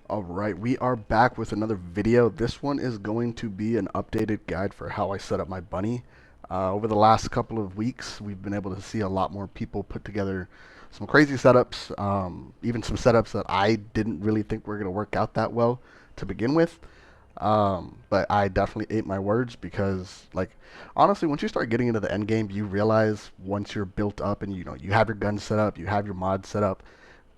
Alright, we are back with another video. This one is going to be an updated guide for how I set up my bunny. Over the last couple of weeks, we've been able to see a lot more people put together some crazy setups, even some setups that I didn't really think were going to work out that well to begin with. But I definitely ate my words because, like, honestly, once you start getting into the end game, you realize once you're built up and you have your gun set up, you have your mod set up,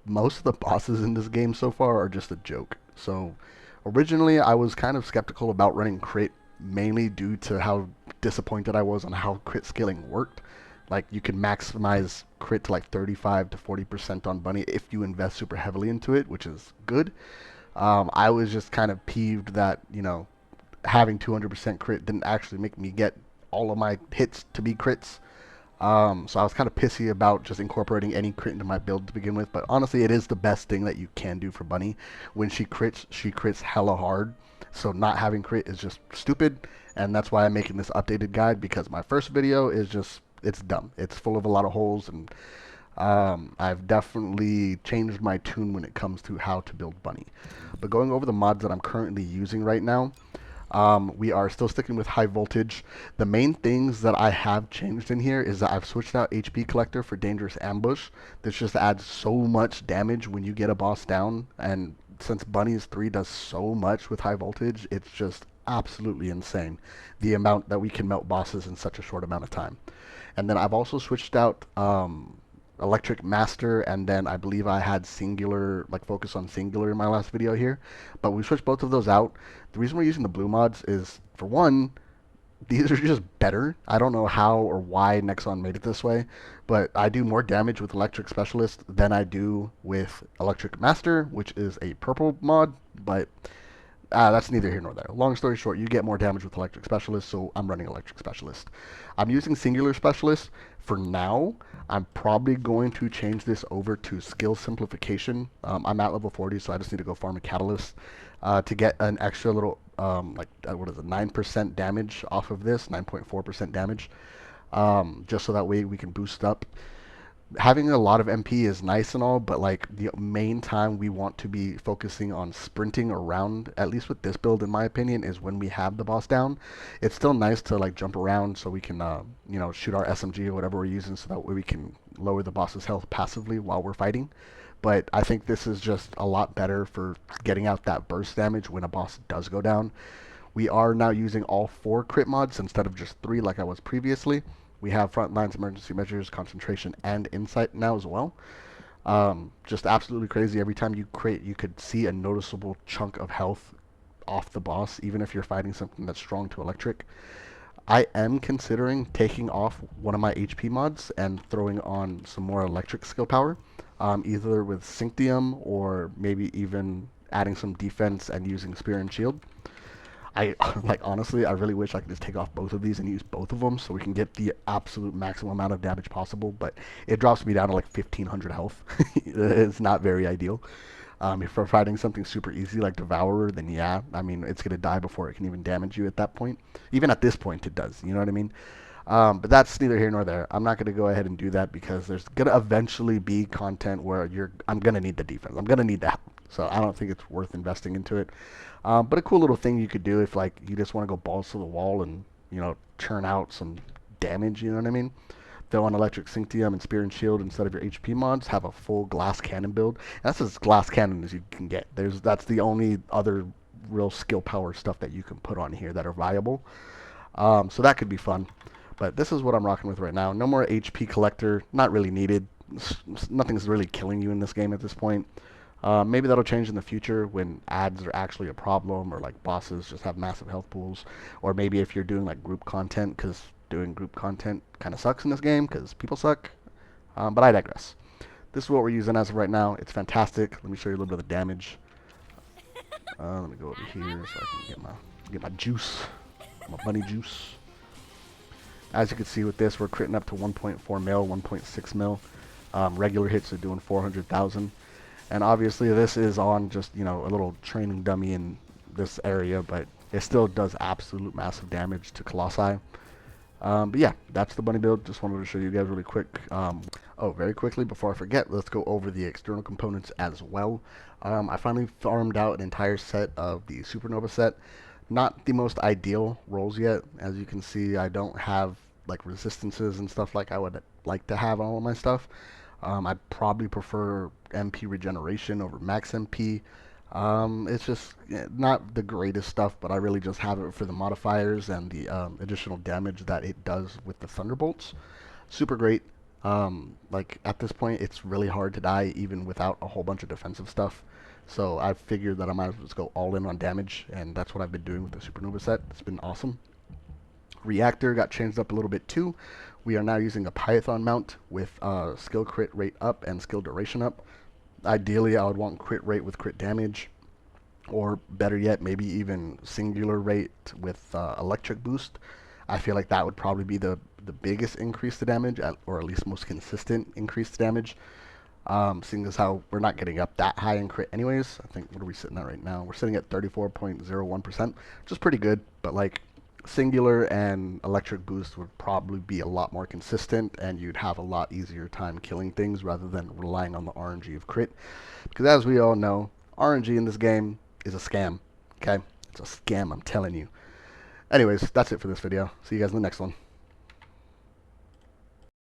most of the bosses in this game so far are just a joke. So originally I was kind of skeptical about running crit, mainly due to how disappointed I was on how crit scaling worked. Like, you can maximize crit to like 35 to 40% on bunny if you invest super heavily into it, which is good. I was just kind of peeved that having 200% crit didn't actually make me get all of my hits to be crits. So I was kind of pissy about just incorporating any crit into my build to begin with. But honestly, it is the best thing that you can do for Bunny. When she crits hella hard. So not having crit is just stupid. And that's why I'm making this updated guide, because my first video is just, it's dumb. It's full of a lot of holes, and I've definitely changed my tune when it comes to how to build Bunny. But going over the mods that I'm currently using right now, we are still sticking with high voltage. The main things that I have changed in here is that I've switched out HP collector for dangerous ambush. This just adds so much damage when you get a boss down, and since Bunny's 3 does so much with high voltage, it's just absolutely insane the amount that we can melt bosses in such a short amount of time. And then I've also switched out electric master, and then I believe I had singular, like focus on singular in my last video here, but we switched both of those out. The reason we're using the blue mods is, for one, these are just better. I don't know how or why Nexon made it this way, but I do more damage with electric specialist than I do with electric master, which is a purple mod, but that's neither here nor there. Long story short, you get more damage with Electric Specialist, so I'm running Electric Specialist. I'm using Singular Specialist for now. I'm probably going to change this over to Skill Simplification. I'm at level 40, so I just need to go farm a Catalyst to get an extra little, what is it, 9% damage off of this, 9.4% damage, just so that way we can boost up. Having a lot of MP is nice and all, but like the main time we want to be focusing on sprinting around, at least with this build in my opinion, is when we have the boss down. It's still nice to like jump around so we can shoot our SMG or whatever we're using, so that way we can lower the boss's health passively while we're fighting. But I think this is just a lot better for getting out that burst damage when a boss does go down. We are now using all 4 crit mods instead of just 3 like I was previously. We have front lines, emergency measures, concentration, and insight now as well. Just absolutely crazy. Every time you crit, you could see a noticeable chunk of health off the boss, even if you're fighting something that's strong to electric. I am considering taking off one of my HP mods and throwing on some more electric skill power, either with Synctium or maybe even adding some defense and using Spear and Shield. I like, honestly, I really wish I could just take off both of these and use both of them so we can get the absolute maximum amount of damage possible, but it drops me down to like 1500 health. It's not very ideal. If we're fighting something super easy like Devourer, then yeah, I mean, it's going to die before it can even damage you at that point. Even at this point, it does, you know what I mean? But that's neither here nor there. I'm not going to go ahead and do that because there's going to eventually be content where I'm going to need the defense. I'm going to need that. So I don't think it's worth investing into it. But a cool little thing you could do if like you just want to go balls to the wall and churn out some damage. You know what I mean? Throw on electric Synctium and Spear and Shield instead of your HP mods. Have a full glass cannon build. That's as glass cannon as you can get. That's the only other real skill power stuff that you can put on here that are viable. So that could be fun. But this is what I'm rocking with right now. No more HP collector. Not really needed. Nothing's really killing you in this game at this point. Maybe that'll change in the future when ads are actually a problem, or like bosses just have massive health pools, or maybe if you're doing like group content, because doing group content kind of sucks in this game because people suck. But I digress. This is what we're using as of right now. It's fantastic. Let me show you a little bit of the damage. Let me go over here so I can get my juice, my bunny juice. As you can see with this, we're critting up to 1.4 mil, 1.6 mil. Regular hits are doing 400,000. And obviously this is on just, a little training dummy in this area, but it still does absolute massive damage to Colossi. But yeah, that's the bunny build. Just wanted to show you guys really quick. Oh, very quickly, before I forget, let's go over the external components as well. I finally farmed out an entire set of the Supernova set. Not the most ideal rolls yet. As you can see, I don't have like resistances and stuff like I would like to have on all of my stuff. I probably prefer MP regeneration over max MP. It's just not the greatest stuff, but I really just have it for the modifiers and the additional damage that it does with the Thunderbolts. Super great. Like at this point, it's really hard to die even without a whole bunch of defensive stuff. So I figured that I might as well just go all in on damage, and that's what I've been doing with the Supernova set. It's been awesome. Reactor got changed up a little bit too. We are now using a Python mount with skill crit rate up and skill duration up. Ideally, I would want crit rate with crit damage, or better yet, maybe even singular rate with electric boost. I feel like that would probably be the biggest increase to damage, or at least most consistent increase to damage. Seeing as how we're not getting up that high in crit anyways. I think, what are we sitting at right now? We're sitting at 34.01%, which is pretty good, but like singular and electric boost would probably be a lot more consistent, and you'd have a lot easier time killing things rather than relying on the RNG of crit. Because as we all know, RNG in this game is a scam. Okay? It's a scam, I'm telling you. Anyways, that's it for this video. See you guys in the next one.